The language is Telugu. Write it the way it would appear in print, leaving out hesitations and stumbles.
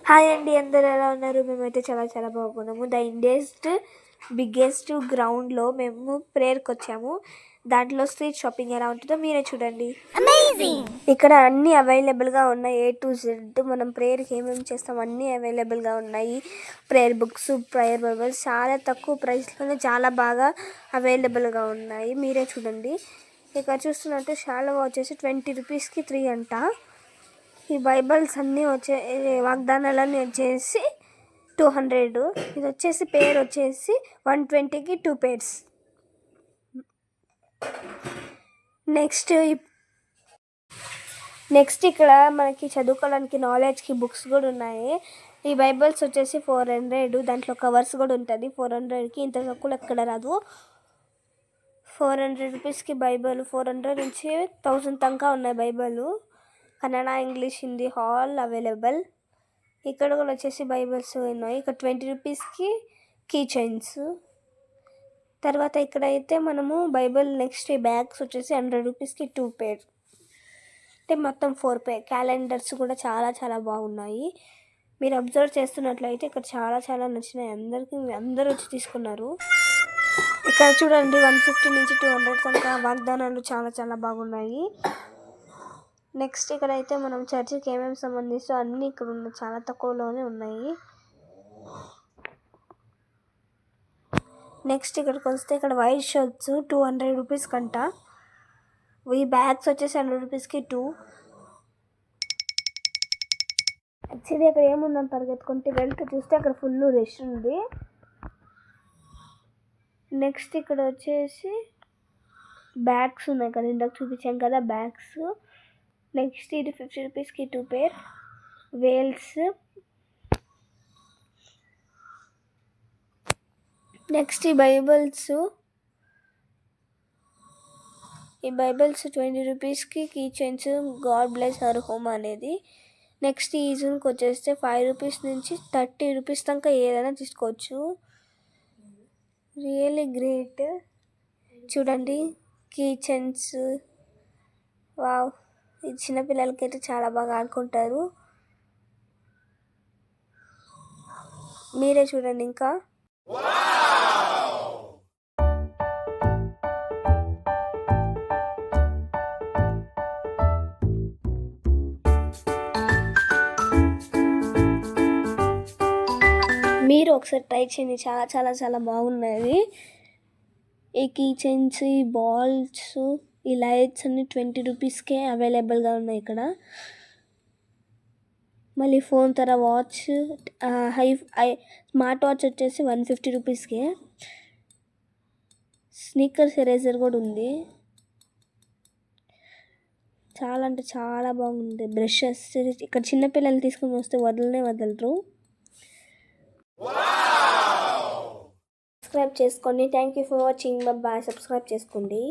హాయ్ అండి, అందరు ఎలా ఉన్నారు? మేమైతే చాలా చాలా బాగున్నాము. ద ఇండియస్ట్ బిగ్గెస్ట్ గ్రౌండ్లో మేము ప్రేయర్కి వచ్చాము. దాంట్లో స్ట్రీట్ షాపింగ్ ఎలా ఉంటుందో మీరే చూడండి. ఇక్కడ అన్నీ అవైలబుల్గా ఉన్నాయి. A to Z మనం ప్రేయర్కి ఏమేమి చేస్తాం అన్నీ అవైలబుల్గా ఉన్నాయి. ప్రేయర్ బుక్స్, ప్రేయర్ బైబిల్స్ చాలా తక్కువ ప్రైస్లోనే చాలా బాగా అవైలబుల్గా ఉన్నాయి. మీరే చూడండి. ఇక్కడ చూస్తున్నట్టు షాలో వచ్చేసి 20 రూపీస్కి 3 అంట. ఈ బైబిల్స్ అన్నీ వాగ్దానాలన్నీ వచ్చేసి 200. ఇది వచ్చేసి పేర్ వచ్చేసి 120కి 2 పేర్స్. నెక్స్ట్ ఇక్కడ మనకి చదువుకోవడానికి నాలెడ్జ్కి బుక్స్ కూడా ఉన్నాయి. ఈ బైబిల్స్ వచ్చేసి 400. దాంట్లో కవర్స్ కూడా ఉంటుంది. 400కి ఇంత తక్కువ ఎక్కడ రాదు. 400 రూపీస్కి బైబిల్ 400 నుంచి 1000 దాకా ఉన్నాయి. Bible Kannada, English, Hindi all available. ఇక్కడ కూడా వచ్చేసి బైబిల్స్ ఉన్నాయి. ఇక్కడ 20 రూపీస్కి కీ చైన్స్. తర్వాత ఇక్కడైతే మనము బైబిల్ నెక్స్ట్ ఈ బ్యాగ్స్ వచ్చేసి 100 రూపీస్కి 2 పేర్, అంటే మొత్తం 4 పేర్. క్యాలెండర్స్ కూడా చాలా చాలా బాగున్నాయి. మీరు అబ్జర్వ్ చేస్తున్నట్లయితే ఇక్కడ చాలా చాలా నచ్చినాయి అందరూ వచ్చి తీసుకున్నారు. ఇక్కడ చూడండి 150 నుంచి 200 దాకా వాగ్దానాలు చాలా చాలా బాగున్నాయి. నెక్స్ట్ ఇక్కడైతే మనం చర్చికి ఏమేమి సంబంధిస్తూ అన్నీ ఇక్కడ ఉన్నాయి, చాలా తక్కువలోనే ఉన్నాయి. నెక్స్ట్ ఇక్కడికి వస్తే ఇక్కడ వైట్ షర్ట్స్ 200 రూపీస్ కంట. ఈ బ్యాగ్స్ వచ్చేసి 100 రూపీస్కి 2. యాక్చువల్లీ అక్కడ ఏముందని పరిగెత్తుకుంటే వెళ్తే చూస్తే అక్కడ ఫుల్ రష్ ఉంది. నెక్స్ట్ ఇక్కడ వచ్చేసి బ్యాగ్స్ ఉన్నాయి కదా, ఇందాక చూపించాం కదా బ్యాగ్స్. నెక్స్ట్ ఇది 50 రూపీస్కి 2 పేర్ వేల్స్. నెక్స్ట్ ఈ బైబిల్స్ 20 రూపీస్కి key chains, God bless our home అనేది. నెక్స్ట్ ఈ జూన్కి వచ్చేస్తే 5 రూపీస్ నుంచి 30 రూపీస్ దాకా ఏదైనా తీసుకోవచ్చు. Really great. చూడండి కీ చైన్స్, వావ్, ఈ చిన్నపిల్లలకైతే చాలా బాగా ఆడుకుంటారు. మీరే చూడండి. ఇంకా మీరు ఒకసారి ట్రై చేయండి, చాలా చాలా చాలా బాగున్నాయి. ఈ కీ చైన్స్, ఈ బాల్స్, ఈ లైట్స్ అన్ని 20 రూపీస్కే అవైలబుల్గా ఉన్నాయి ఇక్కడ. మళ్ళీ ఫోన్ వాచ్, స్మార్ట్ వాచ్ వచ్చేసి 150 రూపీస్కే. స్నీకర్స్ ఎరేజర్ కూడా ఉంది. చాలా అంటే చాలా బాగుంది. బ్రషెస్ ఇక్కడ చిన్నపిల్లలు తీసుకుని వస్తే వదలరు. సబ్స్క్రైబ్ చేసుకోండి. Thank you for watching. Bye. Subscribe చేసుకోండి.